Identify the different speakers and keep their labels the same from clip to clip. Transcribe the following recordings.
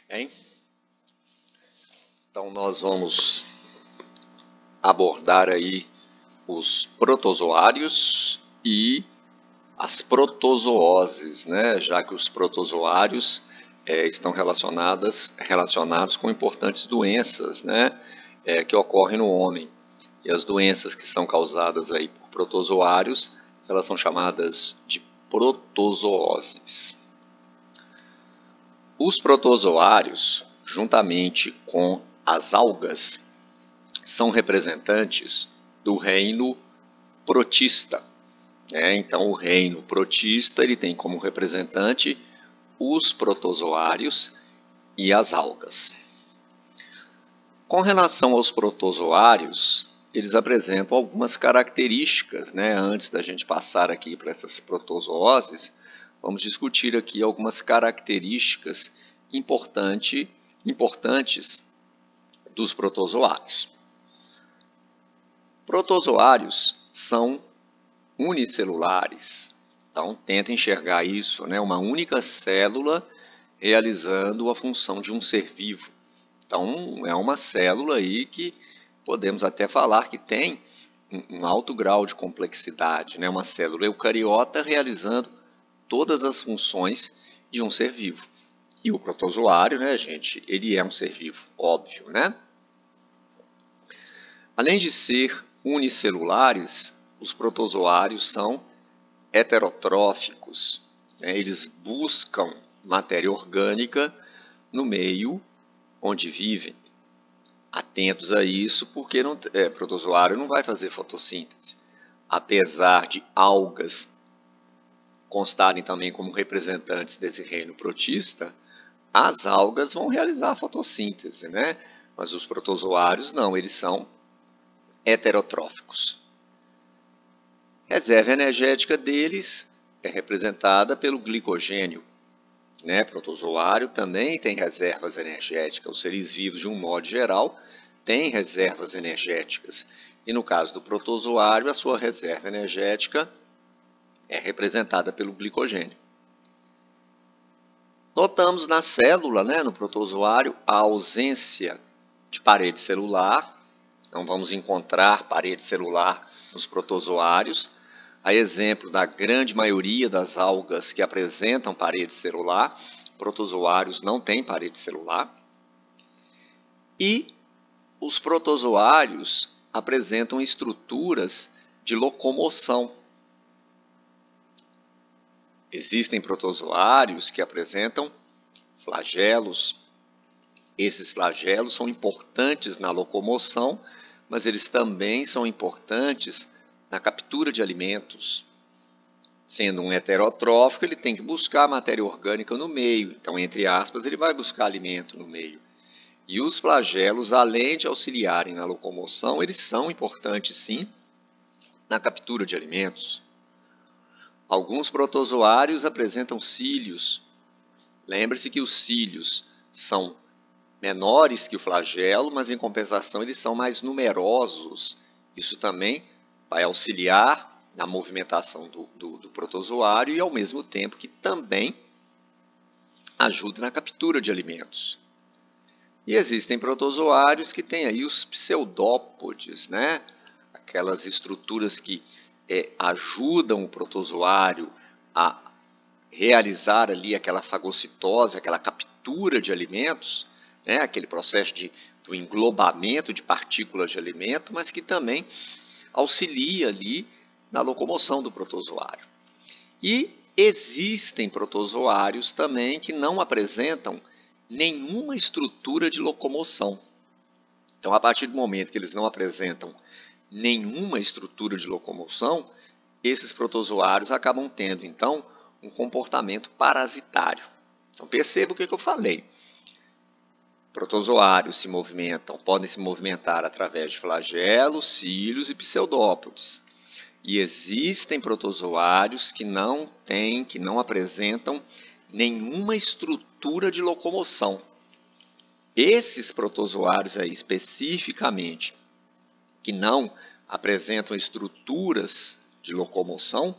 Speaker 1: Hein? Então nós vamos abordar aí os protozoários e as protozooses, né? Já que os protozoários estão relacionados com importantes doenças, né? Que ocorrem no homem. E as doenças que são causadas aí por protozoários, elas são chamadas de protozooses. Os protozoários, juntamente com as algas, são representantes do reino protista. Então, o reino protista ele tem como representante os protozoários e as algas. Com relação aos protozoários, eles apresentam algumas características, Antes da gente passar aqui para essas protozooses, vamos discutir aqui algumas características importantes dos protozoários. Protozoários são unicelulares. Então, tenta enxergar isso, uma única célula realizando a função de um ser vivo. Então, é uma célula aí que podemos até falar que tem um alto grau de complexidade, uma célula eucariota realizando todas as funções de um ser vivo. E o protozoário, gente, ele é um ser vivo, óbvio, Além de ser unicelulares, os protozoários são heterotróficos. Eles buscam matéria orgânica no meio onde vivem. Atentos a isso, porque protozoário não vai fazer fotossíntese. Apesar de algas constarem também como representantes desse reino protista, as algas vão realizar a fotossíntese, Mas os protozoários não, eles são heterotróficos. Reserva energética deles é representada pelo glicogênio. Protozoário também tem reservas energéticas. Os seres vivos, de um modo geral, têm reservas energéticas. E no caso do protozoário, a sua reserva energética é representada pelo glicogênio. Notamos na célula, no protozoário, a ausência de parede celular. Não vamos encontrar parede celular nos protozoários. A exemplo da grande maioria das algas que apresentam parede celular, protozoários não têm parede celular. E os protozoários apresentam estruturas de locomoção. Existem protozoários que apresentam flagelos. Esses flagelos são importantes na locomoção, mas eles também são importantes na captura de alimentos. Sendo um heterotrófico, ele tem que buscar matéria orgânica no meio. Então, entre aspas, ele vai buscar alimento no meio. E os flagelos, além de auxiliarem na locomoção, eles são importantes, sim, na captura de alimentos. Alguns protozoários apresentam cílios. Lembre-se que os cílios são menores que o flagelo, mas em compensação eles são mais numerosos. Isso também vai auxiliar na movimentação do protozoário e ao mesmo tempo que também ajuda na captura de alimentos. E existem protozoários que têm aí os pseudópodes, Aquelas estruturas que ajudam o protozoário a realizar ali aquela fagocitose, aquela captura de alimentos, aquele processo do englobamento de partículas de alimento, mas que também auxilia ali na locomoção do protozoário. E existem protozoários também que não apresentam nenhuma estrutura de locomoção. Então, a partir do momento que eles não apresentam nenhuma estrutura de locomoção, esses protozoários acabam tendo, então, um comportamento parasitário. Então, perceba o que eu falei. Protozoários podem se movimentar através de flagelos, cílios e pseudópodes. E existem protozoários que não apresentam nenhuma estrutura de locomoção. Esses protozoários aí, especificamente, que não apresentam estruturas de locomoção,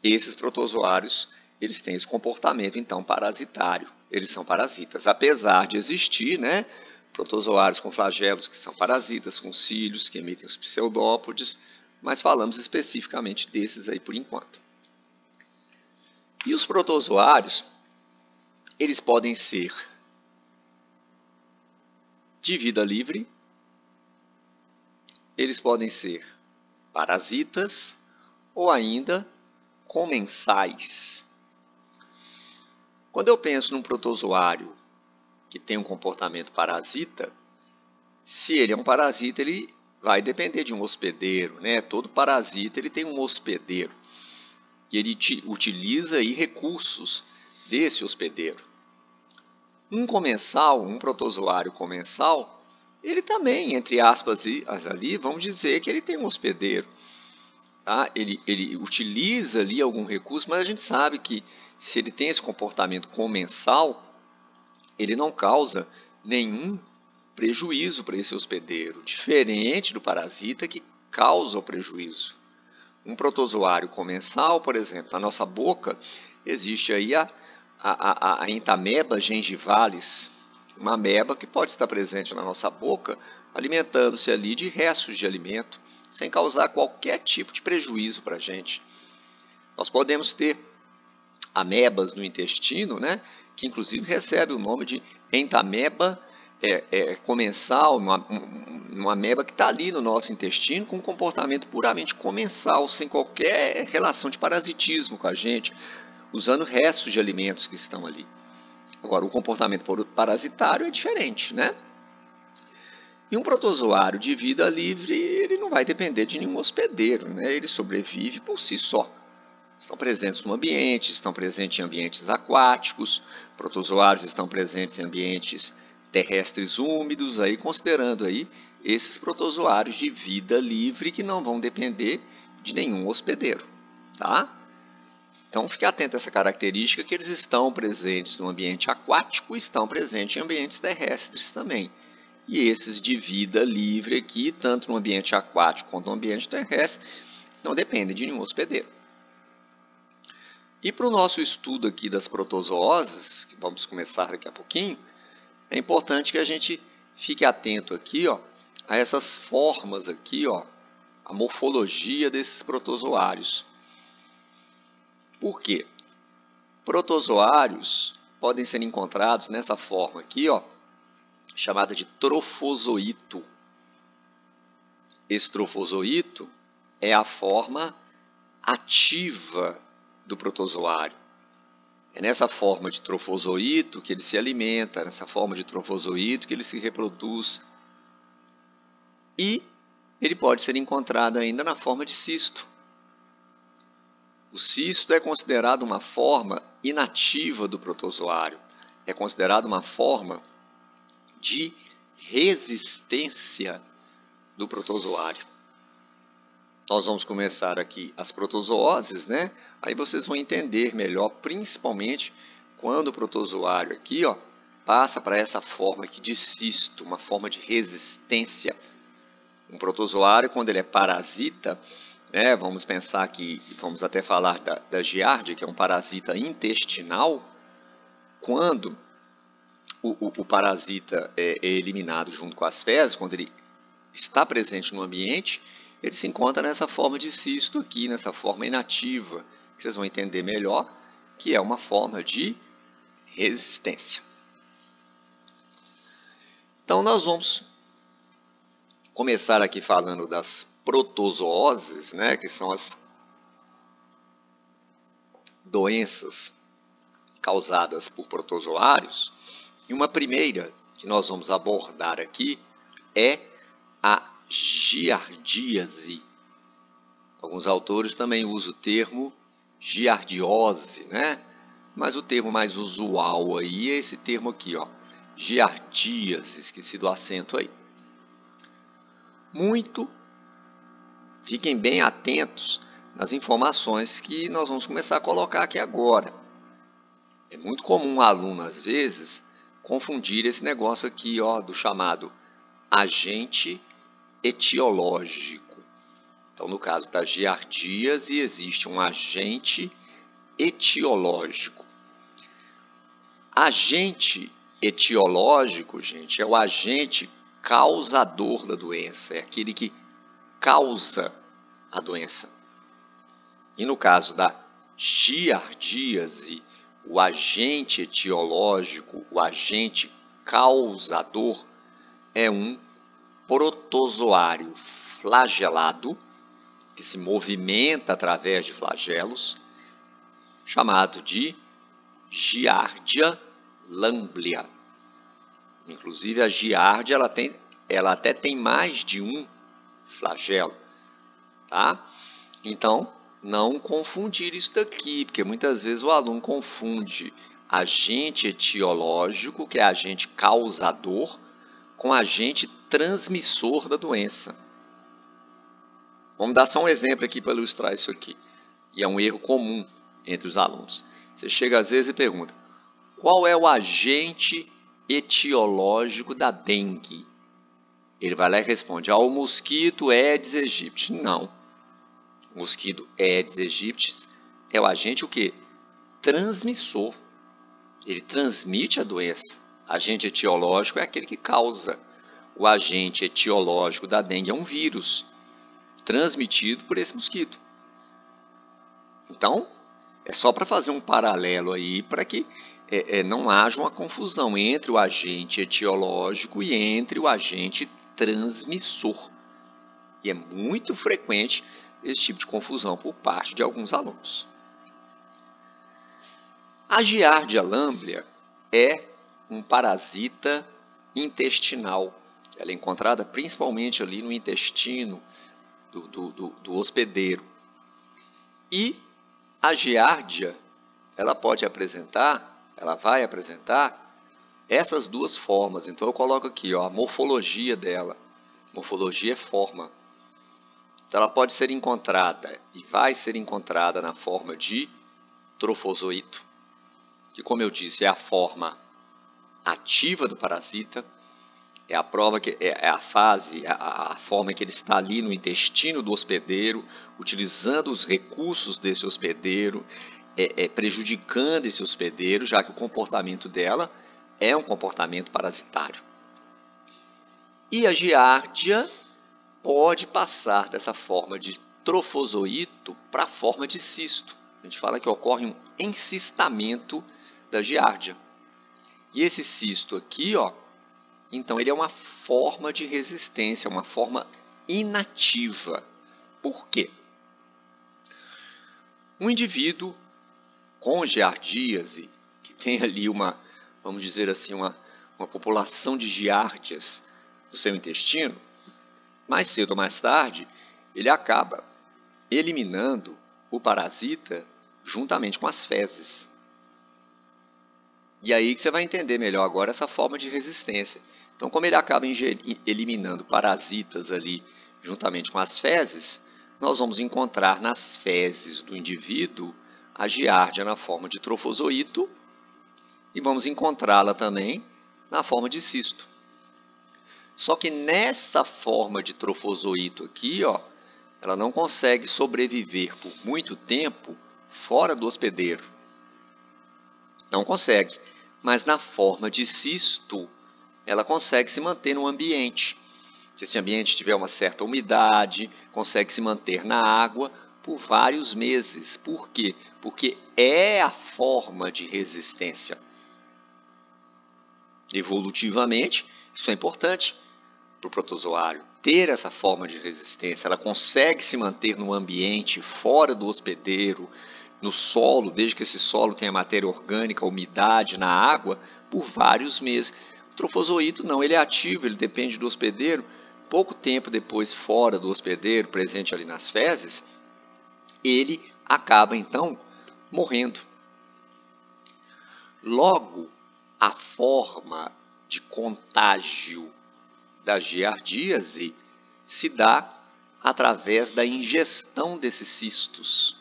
Speaker 1: esses protozoários eles têm esse comportamento, então, parasitário. Eles são parasitas, apesar de existir, né, protozoários com flagelos que são parasitas, com cílios que emitem os pseudópodes, mas falamos especificamente desses aí por enquanto. E os protozoários, eles podem ser de vida livre, eles podem ser parasitas ou ainda comensais. Quando eu penso num protozoário que tem um comportamento parasita, se ele é um parasita, ele vai depender de um hospedeiro, né? Todo parasita ele tem um hospedeiro e ele utiliza aí recursos desse hospedeiro. Um comensal, um protozoário comensal, ele também, entre aspas ali, vamos dizer que ele tem um hospedeiro. Tá? Ele utiliza ali algum recurso, mas a gente sabe que se ele tem esse comportamento comensal, ele não causa nenhum prejuízo para esse hospedeiro, diferente do parasita que causa o prejuízo. Um protozoário comensal, por exemplo, na nossa boca existe aí a Entamoeba gengivalis, uma ameba que pode estar presente na nossa boca, alimentando-se ali de restos de alimento, sem causar qualquer tipo de prejuízo para a gente. Nós podemos ter amebas no intestino, né, que inclusive recebe o nome de Entamoeba comensal, uma ameba que está ali no nosso intestino com um comportamento puramente comensal, sem qualquer relação de parasitismo com a gente, usando restos de alimentos que estão ali. Agora, o comportamento parasitário é diferente, né? E um protozoário de vida livre, ele não vai depender de nenhum hospedeiro, né? Ele sobrevive por si só. Estão presentes no ambiente, estão presentes em ambientes aquáticos, protozoários estão presentes em ambientes terrestres úmidos, aí considerando aí esses protozoários de vida livre que não vão depender de nenhum hospedeiro, tá? Então fique atento a essa característica que eles estão presentes no ambiente aquático e estão presentes em ambientes terrestres também. E esses de vida livre aqui, tanto no ambiente aquático quanto no ambiente terrestre, não dependem de nenhum hospedeiro. E para o nosso estudo aqui das protozooses, que vamos começar daqui a pouquinho, é importante que a gente fique atento aqui, ó, a essas formas aqui, ó, a morfologia desses protozoários. Por quê? Protozoários podem ser encontrados nessa forma aqui, ó, chamada de trofozoito. Esse trofozoito é a forma ativa do protozoário. É nessa forma de trofozoito que ele se alimenta, é nessa forma de trofozoito que ele se reproduz. E ele pode ser encontrado ainda na forma de cisto. O cisto é considerado uma forma inativa do protozoário. É considerado uma forma de resistência do protozoário. Nós vamos começar aqui as protozooses, né? Aí vocês vão entender melhor, principalmente quando o protozoário aqui, ó, passa para essa forma aqui de cisto, uma forma de resistência. Um protozoário, quando ele é parasita, né, vamos pensar que, vamos até falar da giardia, que é um parasita intestinal, quando o parasita é eliminado junto com as fezes, quando ele está presente no ambiente, ele se encontra nessa forma de cisto aqui, nessa forma inativa, que vocês vão entender melhor, que é uma forma de resistência. Então, nós vamos começar aqui falando das protozooses, né, que são as doenças causadas por protozoários. E uma primeira que nós vamos abordar aqui é a giardíase. Alguns autores também usam o termo giardiose, né? Mas o termo mais usual aí é esse termo aqui, ó, giardíase, esqueci do acento aí. Fiquem bem atentos nas informações que nós vamos começar a colocar aqui agora. É muito comum um aluno, às vezes, confundir esse negócio aqui, ó, do chamado agente etiológico. Então, no caso da giardíase, existe um agente etiológico. Agente etiológico, gente, é o agente causador da doença, é aquele que causa a doença. E no caso da giardíase, o agente etiológico, o agente causador, é um protozoário flagelado, que se movimenta através de flagelos, chamado de Giardia lamblia. Inclusive, a giardia ela até tem mais de um flagelo, tá? Então, não confundir isso daqui, porque muitas vezes o aluno confunde agente etiológico, que é agente causador, com agente transmissor da doença. Vamos dar só um exemplo aqui para ilustrar isso aqui. E é um erro comum entre os alunos. Você chega às vezes e pergunta: qual é o agente etiológico da dengue? Ele vai lá e responde: o mosquito Aedes aegypti. Não. O mosquito Aedes aegypti é o agente o quê? Transmissor. Ele transmite a doença. Agente etiológico é aquele que causa. O agente etiológico da dengue é um vírus transmitido por esse mosquito. Então, é só para fazer um paralelo aí para que não haja uma confusão entre o agente etiológico e entre o agente transmissor. E é muito frequente esse tipo de confusão por parte de alguns alunos. A Giardia lamblia é um parasita intestinal. Ela é encontrada principalmente ali no intestino do hospedeiro. E a giardia, ela vai apresentar essas duas formas. Então eu coloco aqui, a morfologia dela. Morfologia é forma. Então ela pode ser encontrada e vai ser encontrada na forma de trofozoito, que, como eu disse, é a forma ativa do parasita. É a prova que é a fase, a forma que ele está ali no intestino do hospedeiro, utilizando os recursos desse hospedeiro, prejudicando esse hospedeiro, já que o comportamento dela é um comportamento parasitário. E a giardia pode passar dessa forma de trofozoito para a forma de cisto. A gente fala que ocorre um encistamento da giardia. E esse cisto aqui, então ele é uma forma de resistência, uma forma inativa. Por quê? Um indivíduo com giardíase, que tem ali vamos dizer assim, uma população de giardias no seu intestino, mais cedo ou mais tarde, ele acaba eliminando o parasita juntamente com as fezes. E aí que você vai entender melhor agora essa forma de resistência. Então, como ele acaba eliminando parasitas ali juntamente com as fezes, nós vamos encontrar nas fezes do indivíduo a giardia na forma de trofozoito e vamos encontrá-la também na forma de cisto. Só que nessa forma de trofozoito aqui, ela não consegue sobreviver por muito tempo fora do hospedeiro. Não consegue. Mas na forma de cisto, ela consegue se manter no ambiente. Se esse ambiente tiver uma certa umidade, consegue se manter na água por vários meses. Por quê? Porque é a forma de resistência. Evolutivamente, isso é importante para o protozoário, ter essa forma de resistência. Ela consegue se manter no ambiente, fora do hospedeiro, no solo, desde que esse solo tenha matéria orgânica, umidade na água, por vários meses. O trofozoito não, ele é ativo, ele depende do hospedeiro. Pouco tempo depois, fora do hospedeiro, presente ali nas fezes, ele acaba então morrendo. Logo, a forma de contágio da giardíase se dá através da ingestão desses cistos.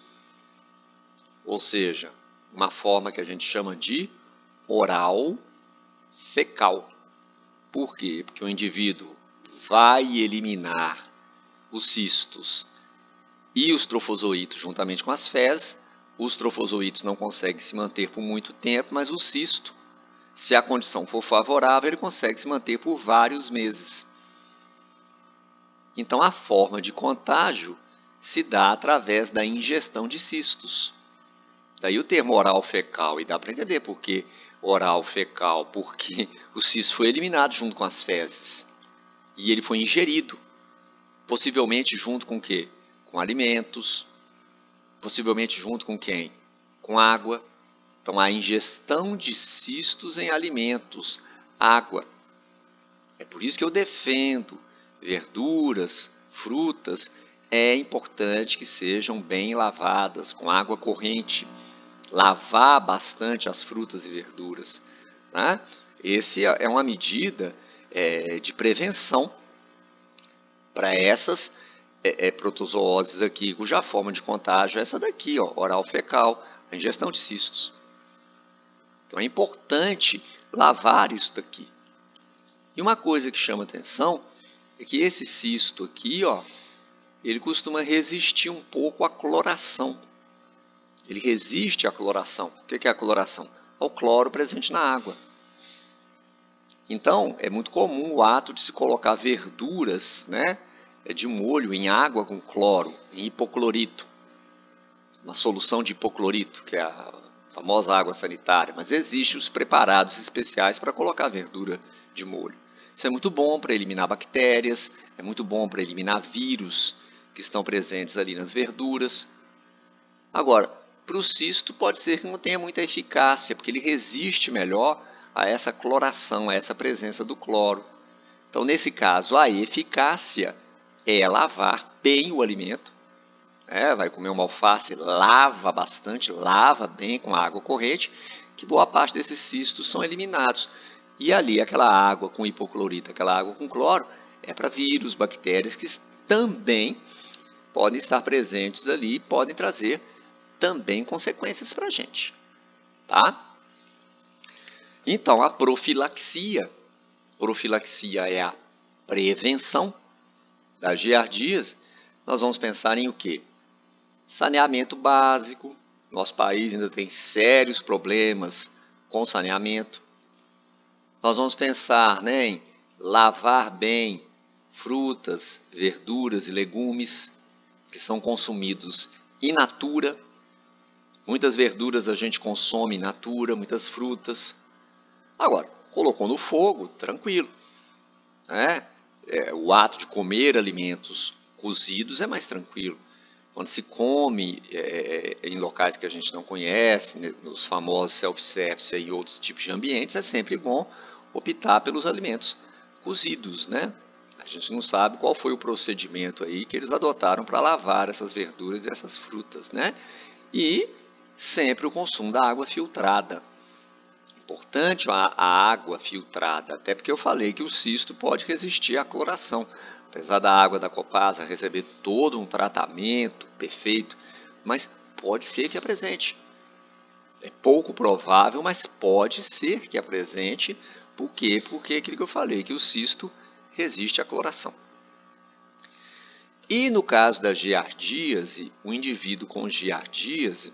Speaker 1: Ou seja, uma forma que a gente chama de oral fecal. Por quê? Porque o indivíduo vai eliminar os cistos e os trofozoitos juntamente com as fezes, os trofozoítos não conseguem se manter por muito tempo, mas o cisto, se a condição for favorável, ele consegue se manter por vários meses. Então, a forma de contágio se dá através da ingestão de cistos. Daí o termo oral fecal, e dá para entender por que oral fecal, porque o cisto foi eliminado junto com as fezes. E ele foi ingerido, possivelmente junto com o quê? Com alimentos, possivelmente junto com quem? Com água. Então, a ingestão de cistos em alimentos, água. É por isso que eu defendo verduras, frutas, é importante que sejam bem lavadas com água corrente. Lavar bastante as frutas e verduras. Né? Essa é uma medida de prevenção para essas protozooses aqui, cuja forma de contágio é essa daqui, ó, oral fecal, a ingestão de cistos. Então é importante lavar isso daqui. E uma coisa que chama atenção é que esse cisto aqui, ó, ele costuma resistir um pouco à cloração. Ele resiste à cloração. O que é a cloração? Ao cloro presente na água. Então, é muito comum o ato de se colocar verduras, né, de molho em água com cloro, em hipoclorito. Uma solução de hipoclorito, que é a famosa água sanitária. Mas existem os preparados especiais para colocar verdura de molho. Isso é muito bom para eliminar bactérias, é muito bom para eliminar vírus que estão presentes ali nas verduras. Agora, para o cisto pode ser que não tenha muita eficácia, porque ele resiste melhor a essa cloração, a essa presença do cloro. Então, nesse caso, a eficácia é lavar bem o alimento. Vai comer uma alface, lava bastante, lava bem com a água corrente, que boa parte desses cistos são eliminados. E ali, aquela água com hipoclorito, aquela água com cloro, é para vírus, bactérias que também podem estar presentes ali e podem trazer também consequências para a gente. Tá? Então, a profilaxia. Profilaxia é a prevenção da giardíase. Nós vamos pensar em o quê? Saneamento básico. Nosso país ainda tem sérios problemas com saneamento. Nós vamos pensar, né, em lavar bem frutas, verduras e legumes que são consumidos in natura. Muitas verduras a gente consome in natura, muitas frutas. Agora, colocou no fogo, tranquilo. O ato de comer alimentos cozidos é mais tranquilo. Quando se come em locais que a gente não conhece, nos famosos self-service e outros tipos de ambientes, é sempre bom optar pelos alimentos cozidos, né? A gente não sabe qual foi o procedimento aí que eles adotaram para lavar essas verduras e essas frutas, né? E sempre o consumo da água filtrada. Importante a água filtrada, até porque eu falei que o cisto pode resistir à cloração. Apesar da água da Copasa receber todo um tratamento perfeito, mas pode ser que apresente. É pouco provável, mas pode ser que apresente. Por quê? Porque aquilo que eu falei, que o cisto resiste à cloração. E no caso da giardíase, o indivíduo com giardíase,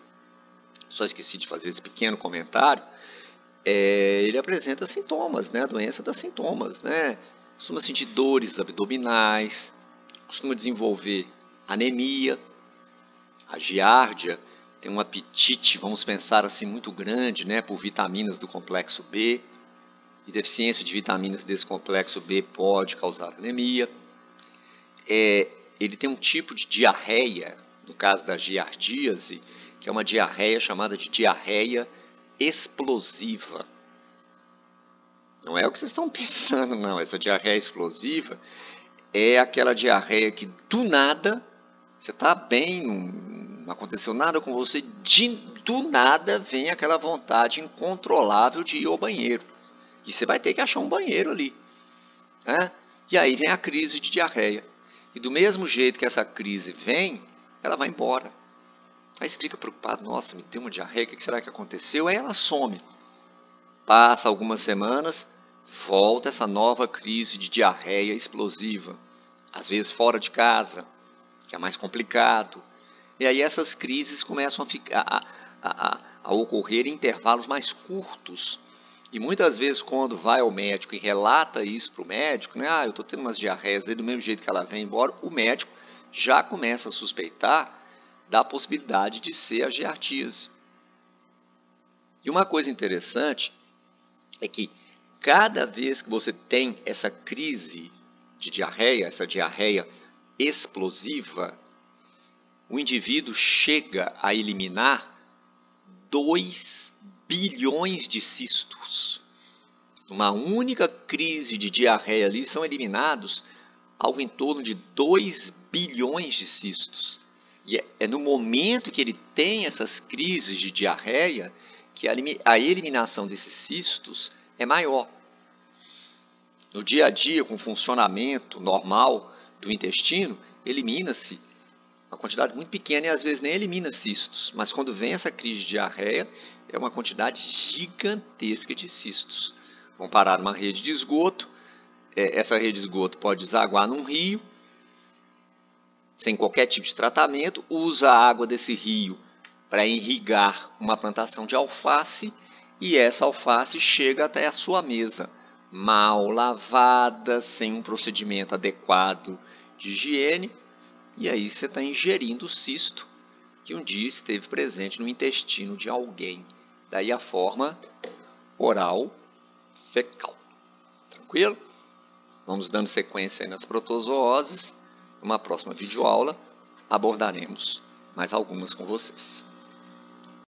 Speaker 1: só esqueci de fazer esse pequeno comentário, ele apresenta sintomas, né? A doença dá sintomas, né? Costuma sentir dores abdominais, costuma desenvolver anemia. A giardia tem um apetite, vamos pensar assim, muito grande, né, por vitaminas do complexo B. E deficiência de vitaminas desse complexo B pode causar anemia. Ele tem um tipo de diarreia, no caso da giardíase, que é uma diarreia chamada de diarreia explosiva. Não é o que vocês estão pensando, não. Essa diarreia explosiva é aquela diarreia que do nada, você está bem, não aconteceu nada com você, do nada vem aquela vontade incontrolável de ir ao banheiro. E você vai ter que achar um banheiro ali. Né? E aí vem a crise de diarreia. E do mesmo jeito que essa crise vem, ela vai embora. Aí você fica preocupado, nossa, me deu uma diarreia, o que será que aconteceu? Aí ela some. Passa algumas semanas, volta essa nova crise de diarreia explosiva. Às vezes fora de casa, que é mais complicado. E aí essas crises começam a ocorrer em intervalos mais curtos. E muitas vezes quando vai ao médico e relata isso para o médico, né, eu estou tendo umas diarreias aí do mesmo jeito que ela vem embora, o médico já começa a suspeitar da possibilidade de ser a giartíase. E uma coisa interessante é que cada vez que você tem essa crise de diarreia, essa diarreia explosiva, o indivíduo chega a eliminar 2 bilhões de cistos. Numa única crise de diarreia ali são eliminados algo em torno de 2 bilhões de cistos. E é no momento que ele tem essas crises de diarreia que a eliminação desses cistos é maior. No dia a dia, com o funcionamento normal do intestino, elimina-se uma quantidade muito pequena e às vezes nem elimina cistos. Mas quando vem essa crise de diarreia, é uma quantidade gigantesca de cistos. Vão parar numa rede de esgoto, essa rede de esgoto pode desaguar num rio, sem qualquer tipo de tratamento, usa a água desse rio para irrigar uma plantação de alface e essa alface chega até a sua mesa, mal lavada, sem um procedimento adequado de higiene, e aí você está ingerindo o cisto que um dia esteve presente no intestino de alguém. Daí a forma oral fecal. Tranquilo? Vamos dando sequência aí nas protozooses. Numa próxima videoaula abordaremos mais algumas com vocês.